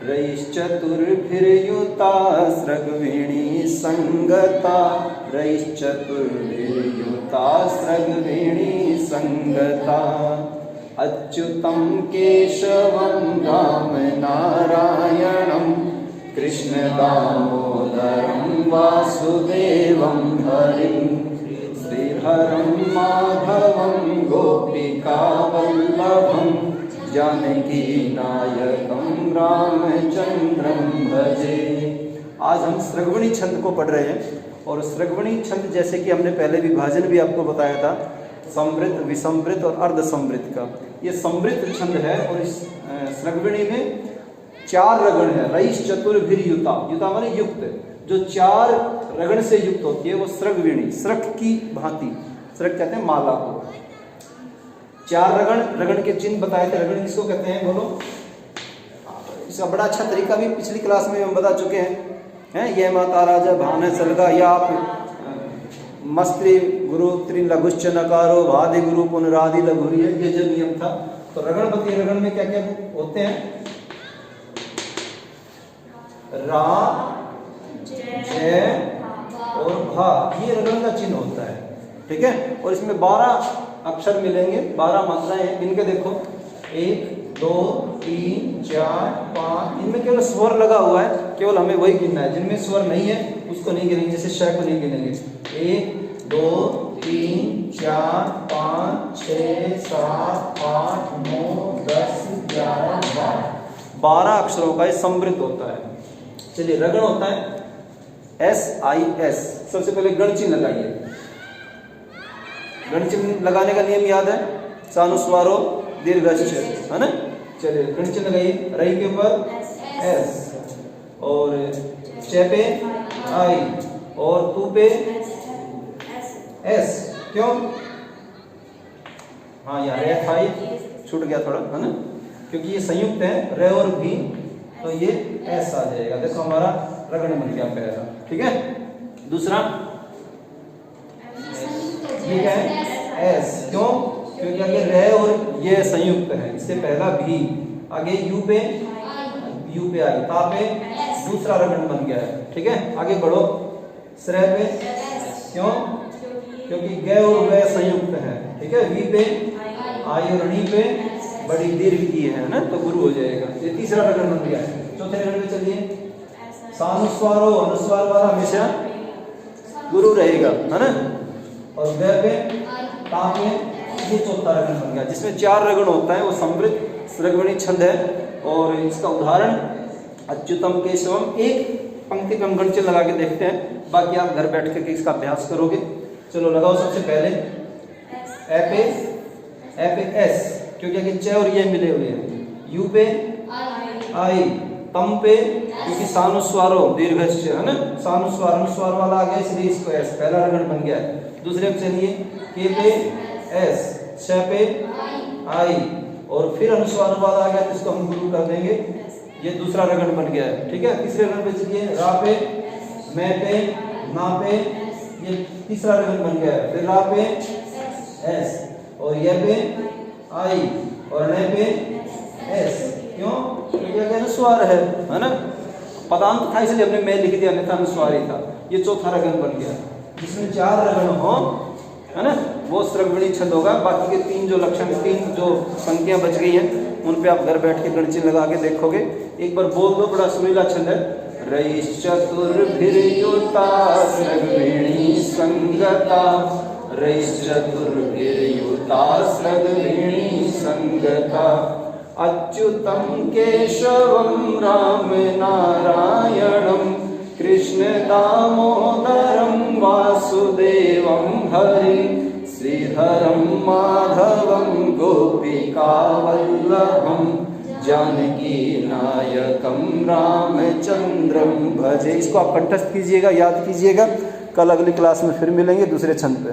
रैश्चतुर्भिर्युता स्रग्विणी संगता, रैश्चतुर्भिर्युता स्रग्विणी संगता। अच्युतं केशवं राम नारायणं, कृष्ण दामोदरं वासुदेवं हरिं, श्रीहरं माधवं गोपिकावल्लभं, जानकी नायकं रामचंद्रं भजे। आज हम सृगवणी छंद को पढ़ रहे हैं। और सृगवणी छंद जैसे कि हमने पहले विभाजन भी आपको बताया था, समृद्ध, विसमृद्ध और अर्ध समृद्ध का। ये समृद्ध छंद है और इस सृगवणी में 4 रगण है। रैश्चतुर्भिर युता, युता माने युक्त, जो 4 रगण से युक्त होती है वो सृगवणी, सृग की भांति। सृग कहते हैं माला को। 4 रगण, रगण के चिन्ह बताए थे। रगण किसको कहते हैं बोलो? इसका बड़ा अच्छा तरीका भी पिछली क्लास में हम बता चुके हैं। ये माता राजा भान सलगा, या आप मस्त्री गुरु त्रि लघुश्च नकारो भादि गुरु पुनरादि लघुरी, ये जो नियम था। तो रगणपति रगण में क्या क्या होते हैं? रा, जय और भा, ये रगण का चिन्ह होता है। ठीक है। और इसमें 12 अक्षर मिलेंगे, 12 मात्राएं हैं। इनके देखो 1 2 3 4 5, इनमें केवल स्वर लगा हुआ है, केवल हमें वही गिनना है। जिनमें स्वर नहीं है उसको नहीं गिनेंगे, जैसे श को नहीं गिनेंगे। 1 2 3 4 5 6 7 8 9 10 11 12 अक्षरों का ये समृद्ध होता है। चलिए, रगण होता है SIS। सबसे पहले गण चिन्ह लगाइए। गण चिन्ह लगाने का नियम याद है? सानुस्वारो दीर्घश्च, है ना? चलिए, गण चिन्ह लगाइए। रई के ऊपर S, और च पे I, और तू पे S। क्यों? हाँ यार, FI छूट गया थोड़ा, है ना? क्योंकि ये संयुक्त है, रे और भी, तो ये S आ जाएगा। देखो हमारा रगण बन गया पहला। ठीक है। दूसरा ये क्या है? S। क्यों? क्योंकि आगे रे और ये संयुक्त है, इससे पहला भी। आगे U पे आई, ता पे दूसरा रगण बन गया है। ठीक है। आगे बढ़ो, श्रे पे, क्यों? क्योंकि ग और व संयुक्त है। ठीक है। वी पे आई और णी पे बड़ी दीर्घ की है ना, तो गुरु हो जाएगा। ये तीसरा रगण बन गया है। चौथे रगण पे चलिए, सानुस्वारो, अनुस्वार वाला हमेशा गुरु रहेगा, है ना? और ग पे, ता पे, ये चौथा रगण बन गया, जिसमें 4 रगण होता है। वो समृद्ध सृगवणी छंद है। और इसका उदाहरण अच्युतम केशवम, एक पंक्ति पे हम गण चिन्ह लगा के देखते हैं, बाकी आप घर बैठ करके इसका अभ्यास करोगे। चलो लगाओ। सबसे पहले ए पे S, क्योंकि आगे च और ये मिले हुए हैं। U पे आई, तम पे, क्योंकि सानुस्वारो दीर्घश्च, है ना? सानुस्वार, अनुस्वार वाला आ गया, इसलिए इसको S, पहला रगण बन गया है। दूसरे पे चलिए, के पे S, श पे आई, और फिर अनुस्वार वाला आ गया, तो इसको हम गुरु कर देंगे। ये दूसरा रगण बन गया है। ठीक है। तीसरे रगण पे चलिए, रा पे, मैं पे, ना पे, ये तीसरा रगण बन गया है। फिर रा पे S, और ये पे आई, और न पे S। क्यों? क्योंकि अगर अनुस्वार है ना? पदांत था इसलिए हमने मैं लिख दिया, अन्यथा अनुस्वार ही था। ये चौथा रगण बन गया। जिसमें 4 रगण हो, है ना, वो सृगवणी छंद होगा। बाकी के 3 जो लक्षण, 3 जो पंक्तियां बच गई हैं, उन पे आप घर बैठ के गण चिन्ह लगा के देखोगे। एक बार बोल दो, बड़ा सुरीला छंद है। रैश्चतुर्भिर्युता स्रग्विणी संगता, रैश्चतुर्भिर्युता स्रग्विणी संगता। अच्युतं केशवं राम नारायणं, कृष्ण दामोदरं वासुदेवं हरिं, श्रीहरं माधवं गोपिकावल्लभं, जानकी नायकं रामचंद्रं भजे। इसको आप कंठस्थ कीजिएगा, याद कीजिएगा। कल अगली क्लास में फिर मिलेंगे दूसरे छंद पे।